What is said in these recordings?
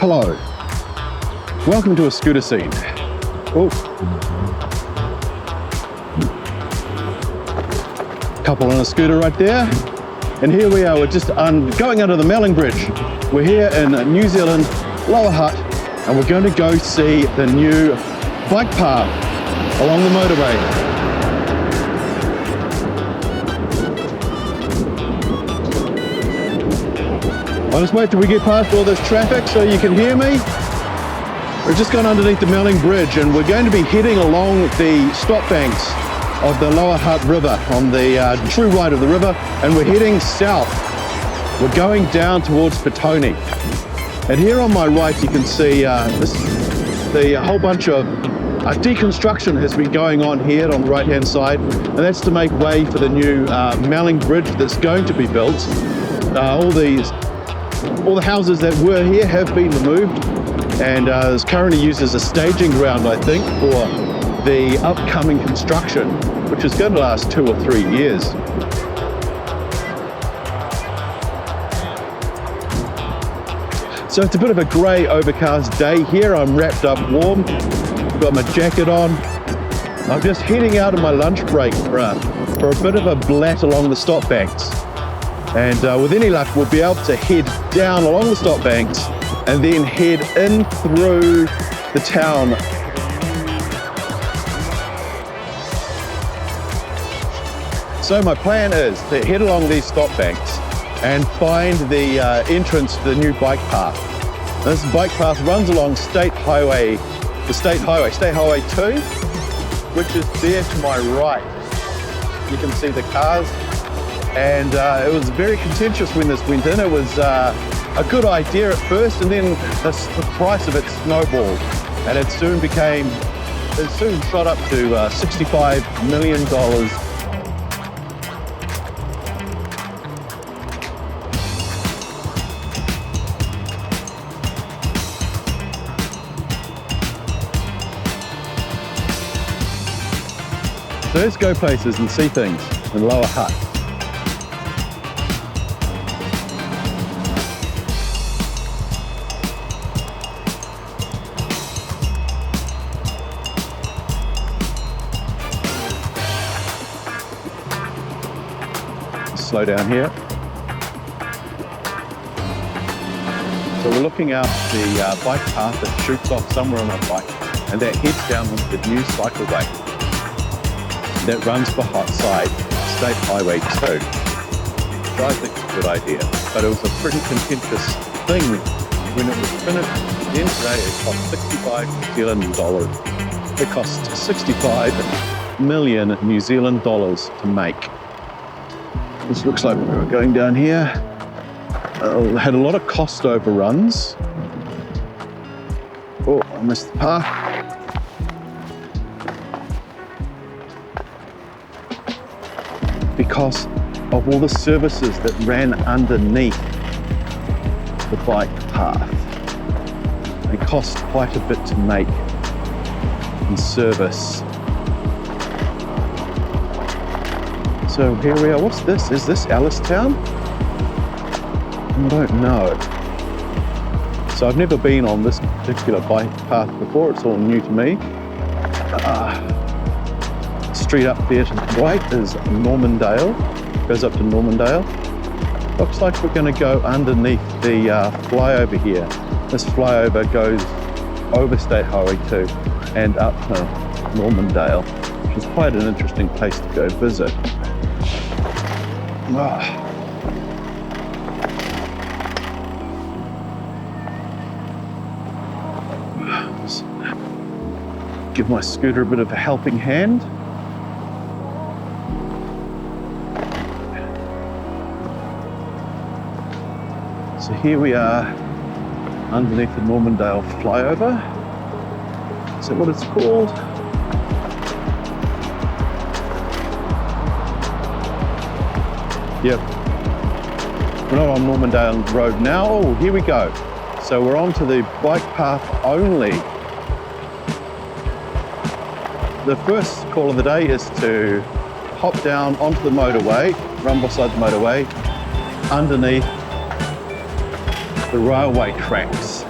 Hello, welcome to a scooter scene. Oh, couple on a scooter right there. And here we are, we're just going under the Melling Bridge. We're here in New Zealand, Lower Hutt, and we're going to go see the new bike path along the motorway. I'll just wait till we get past all this traffic so you can hear me. We've just gone underneath the Melling Bridge and we're going to be heading along the stop banks of the Lower Hutt River on the true right of the river, and we're heading south. We're going down towards Petone. And here on my right you can see the whole bunch of deconstruction has been going on here on the right hand side, and that's to make way for the new Melling Bridge that's going to be built. All the houses that were here have been removed, and is currently used as a staging ground, I think, for the upcoming construction, which is going to last 2 or 3 years. So it's a bit of a grey overcast day here. I'm wrapped up warm, I've got my jacket on. I'm just heading out of my lunch break for a bit of a blat along the stop banks. And with any luck, we'll be able to head down along the stop banks and then head in through the town. So my plan is to head along these stop banks and find the entrance to the new bike path. This bike path runs along State Highway 2, which is there to my right. You can see the cars. And it was very contentious when this went in. It was a good idea at first, and then the price of it snowballed, and it soon shot up to $65 million. So let's go places and see things in Lower Hutt. Slow down here. So we're looking out the bike path that shoots off somewhere on a bike, and that heads down onto the new cycleway that runs beside State Highway 2. So I think it's a good idea, but it was a pretty contentious thing when it was finished. At the end of the day, it cost $65 New Zealand dollars. It cost 65 million New Zealand dollars to make. This looks like we're going down here. Had a lot of cost overruns. Oh, I missed the path. Because of all the services that ran underneath the bike path. They cost quite a bit to make and service. So here we are. What's this? Is this Allistown? I don't know. So I've never been on this particular bike path before. It's all new to me. Street up there to the right is Normandale. Goes up to Normandale. Looks like we're going to go underneath the flyover here. This flyover goes over State Highway 2 and up to Normandale, which is quite an interesting place to go visit. Just give my scooter a bit of a helping hand. So here we are underneath the Normandale flyover. Is that what it's called? Yep. We're not on Normandale Road now. Oh, here we go. So we're onto the bike path only. The first call of the day is to hop down onto the motorway, run beside the motorway, underneath the railway tracks.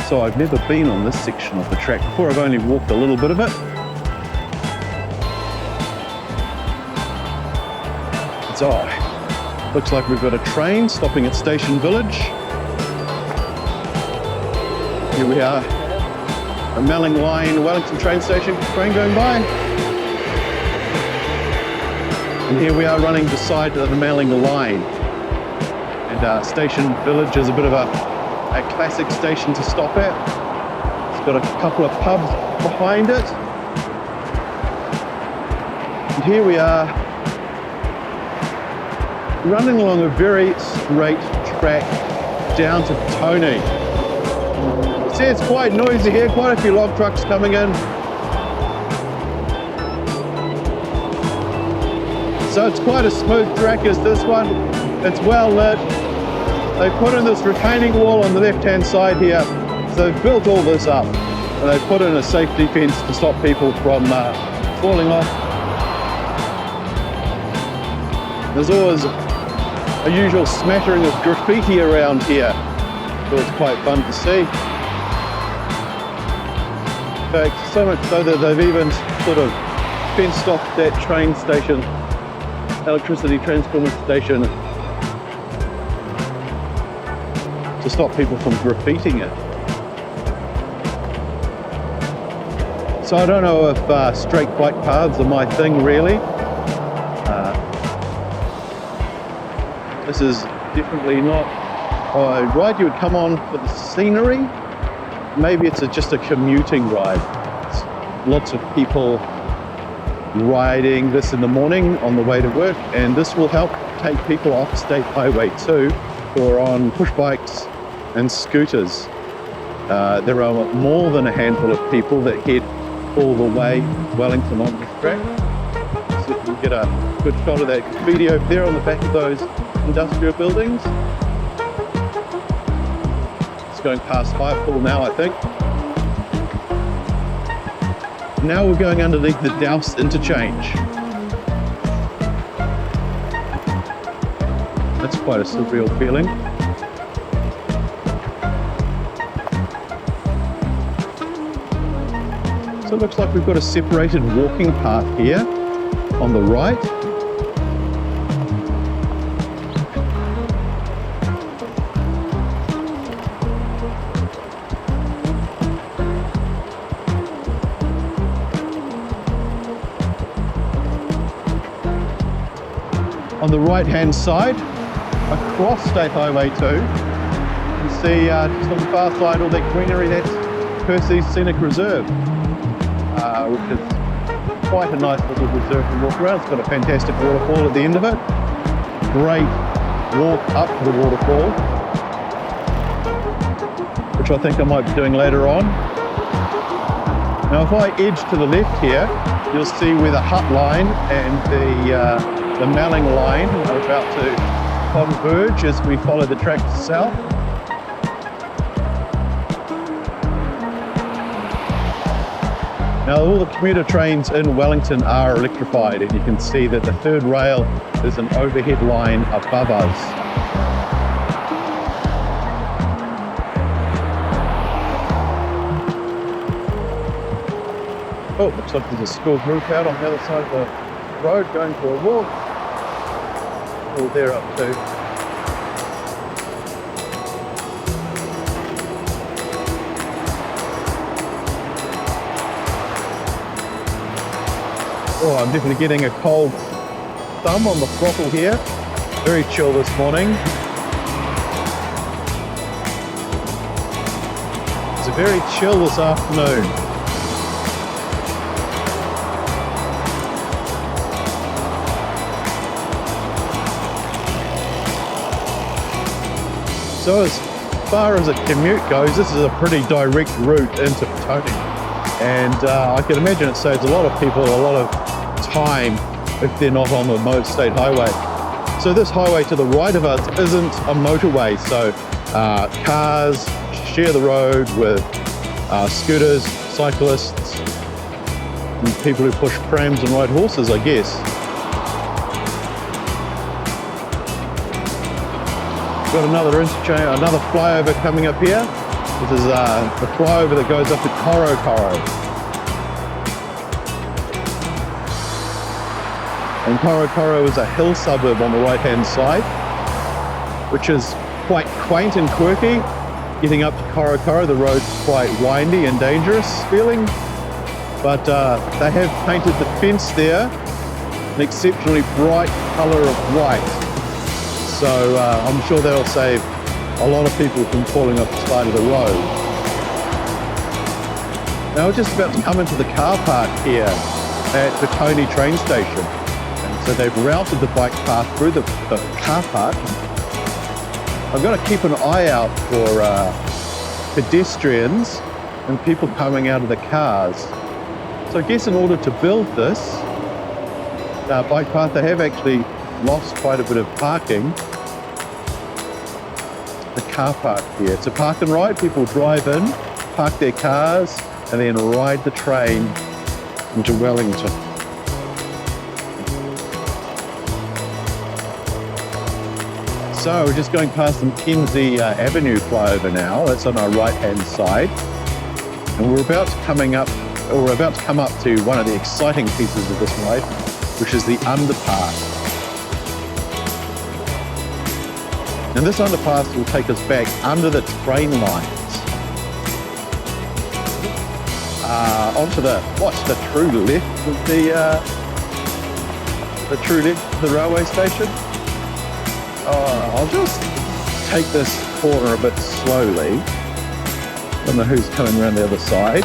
So I've never been on this section of the track before. I've only walked a little bit of it. So, looks like we've got a train stopping at Station Village. Here we are, a Melling line, Wellington train station, train going by. And here we are running beside the Melling line. And Station Village is a bit of a classic station to stop at. It's got a couple of pubs behind it. And here we are, running along a very straight track down to Petone. See, it's quite noisy here, quite a few log trucks coming in. So it's quite a smooth track as this one. It's well lit. They put in this retaining wall on the left-hand side here. So they've built all this up. And they've put in a safety fence to stop people from falling off. There's always a usual smattering of graffiti around here. So it's quite fun to see. In fact, so much so that they've even sort of fenced off that train station, electricity transformer station, to stop people from graffitiing it. So I don't know if straight bike paths are my thing really. This is definitely not a ride you would come on for the scenery. Maybe it's just a commuting ride. It's lots of people riding this in the morning on the way to work, and this will help take people off State Highway 2 who are on push bikes and scooters. There are more than a handful of people that head all the way to Wellington on this track. So you can get a good shot of that graffiti over there on the back of those industrial buildings. It's going past Highpool now, I think. Now we're going underneath the Dowse Interchange. That's quite a surreal feeling. So it looks like we've got a separated walking path here on the right. On the right-hand side, across State Highway 2, you can see just on the far side all that greenery, that's Percy's Scenic Reserve, which is quite a nice little reserve to walk around. It's got a fantastic waterfall at the end of it. Great walk up to the waterfall, which I think I might be doing later on. Now if I edge to the left here, you'll see where the Hutt line and the Melling line are about to converge as we follow the track to south. Now all the commuter trains in Wellington are electrified, and you can see that the third rail is an overhead line above us. Oh, looks like there's a school group out on the other side of the road going for a walk. All they're up to. Oh, I'm definitely getting a cold thumb on the throttle here. Very chill this morning. It's very chill this afternoon. So as far as a commute goes, this is a pretty direct route into Petone. And I can imagine it saves a lot of people a lot of time if they're not on the state highway. So this highway to the right of us isn't a motorway, so cars share the road with scooters, cyclists, and people who push prams and ride horses, I guess. Got another interchange, another flyover coming up here. This is the flyover that goes up to Korokoro. And Korokoro is a hill suburb on the right-hand side, which is quite quaint and quirky. Getting up to Korokoro, the road's quite windy and dangerous feeling, but they have painted the fence there an exceptionally bright colour of white. So I'm sure that'll save a lot of people from falling off the side of the road. Now we're just about to come into the car park here at Petone train station. And so they've routed the bike path through the car park. I've got to keep an eye out for pedestrians and people coming out of the cars. So I guess in order to build this bike path, they have actually lost quite a bit of parking. The car park here. It's a park and ride. People drive in, park their cars, and then ride the train into Wellington. So we're just going past the Mackenzie Avenue flyover now. That's on our right-hand side, and we're about to come up to one of the exciting pieces of this ride, which is the Underpass. And this underpass will take us back under the train lines onto the true left of the railway station. I'll just take this corner a bit slowly. Don't know who's coming around the other side.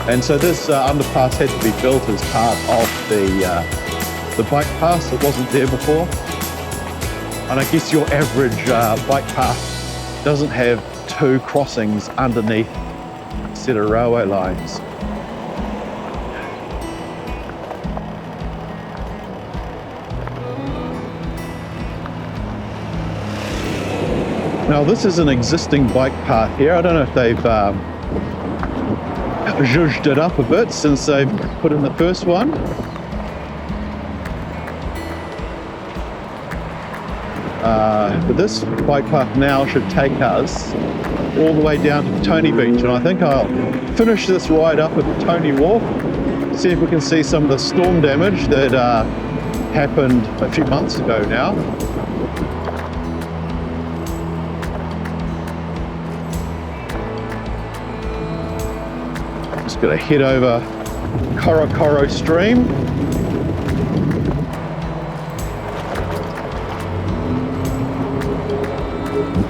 And so this underpass had to be built as part of the bike path that wasn't there before. And I guess your average bike path doesn't have two crossings underneath a set of railway lines. Now this is an existing bike path here. I don't know if they've zhuzhed it up a bit since they've put in the first one. But this bike path now should take us all the way down to Petone Beach, and I think I'll finish this ride up at Petone Wharf, see if we can see some of the storm damage that happened a few months ago now. Just got to head over Korokoro stream.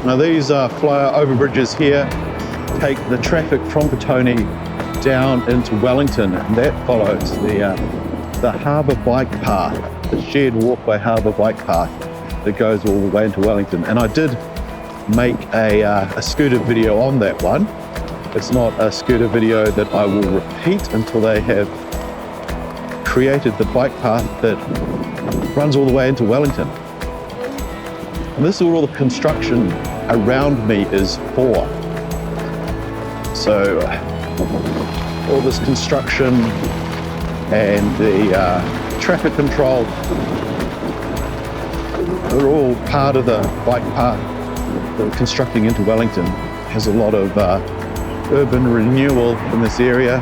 Now these flyover bridges here take the traffic from Petone down into Wellington, and that follows the harbour bike path, the shared walkway harbour bike path that goes all the way into Wellington. And I did make a scooter video on that one. It's not a scooter video that I will repeat until they have created the bike path that runs all the way into Wellington. And this is what all the construction around me is for. So all this construction and the traffic control are all part of the bike path that we're constructing into Wellington. It has a lot of urban renewal in this area.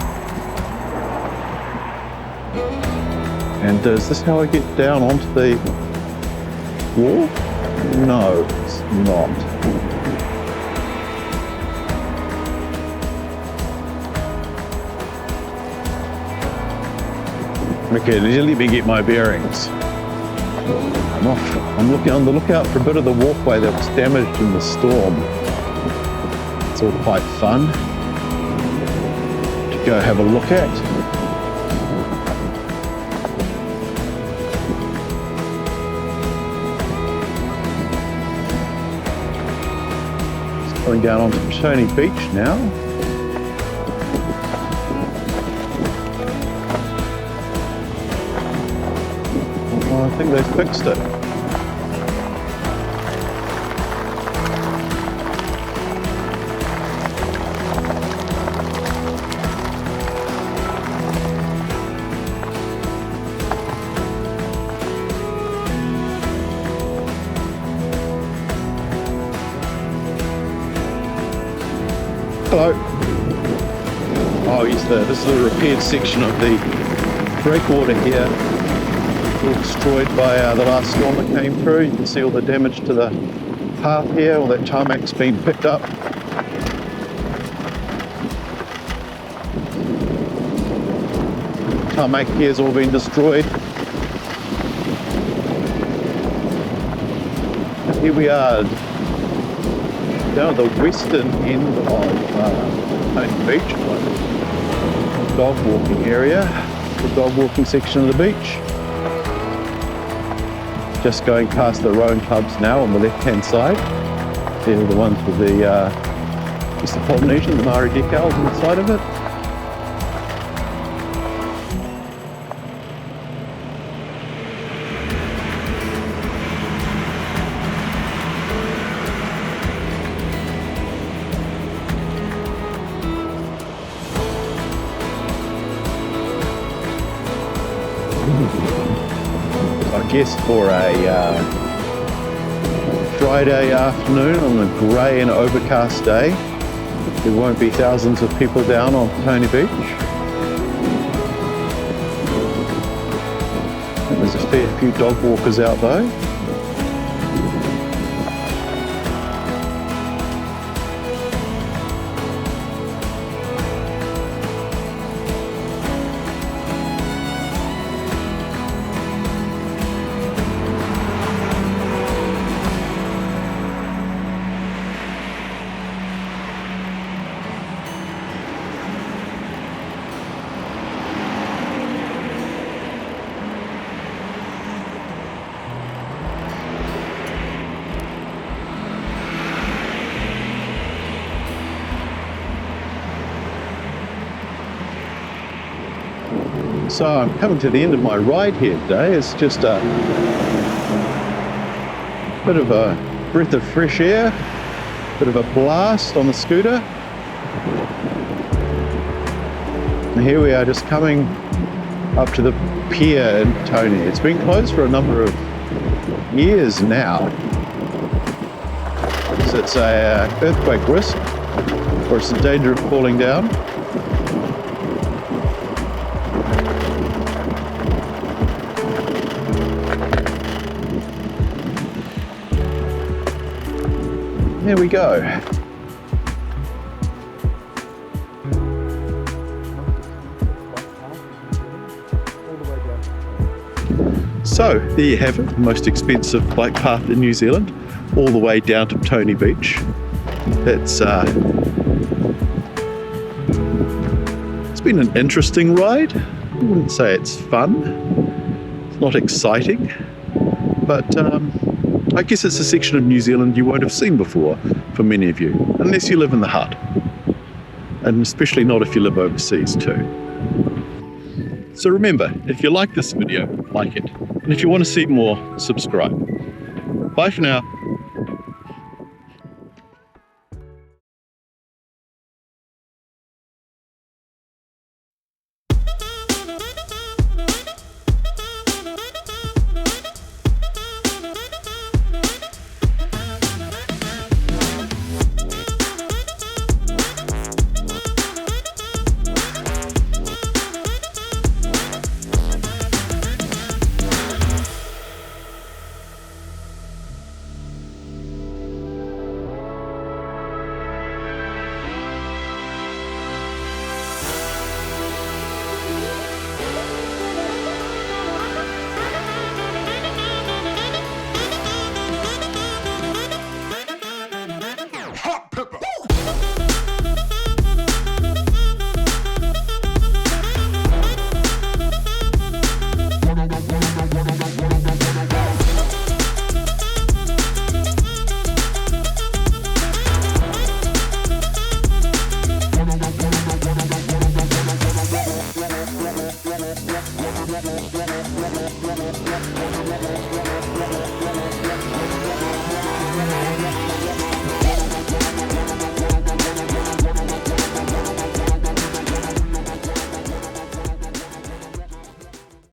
And is this how I get down onto the wall? No, it's not. Okay, let me get my bearings. I'm looking on the lookout for a bit of the walkway that was damaged in the storm. It's all quite fun to go have a look at. Going down onto Petone Beach now. Oh, I think they fixed it. Hello. Oh, this is the repaired section of the breakwater here. All destroyed by the last storm that came through. You can see all the damage to the path here. All that tarmac's been picked up. Tarmac here has all been destroyed. Here we are down at the western end of Petone Beach, dog walking area, the dog walking section of the beach. Just going past the rowing clubs now on the left hand side. They're the ones with the Polynesian, the Maori decals on the side of it. I guess for a Friday afternoon on a grey and overcast day, there won't be thousands of people down on Petone Beach. There's a fair few dog walkers out though. So I'm coming to the end of my ride here today. It's just a bit of a breath of fresh air, bit of a blast on the scooter. And here we are just coming up to the pier in Petone. It's been closed for a number of years now. So it's a earthquake risk, or it's in danger of falling down. There we go. So there you have it, the most expensive bike path in New Zealand, all the way down to Petone Beach. It's been an interesting ride. I wouldn't say it's fun. It's not exciting, but I guess it's a section of New Zealand you won't have seen before for many of you, unless you live in the Hutt, and especially not if you live overseas too. So remember, if you like this video, like it, and if you want to see more, subscribe. Bye for now.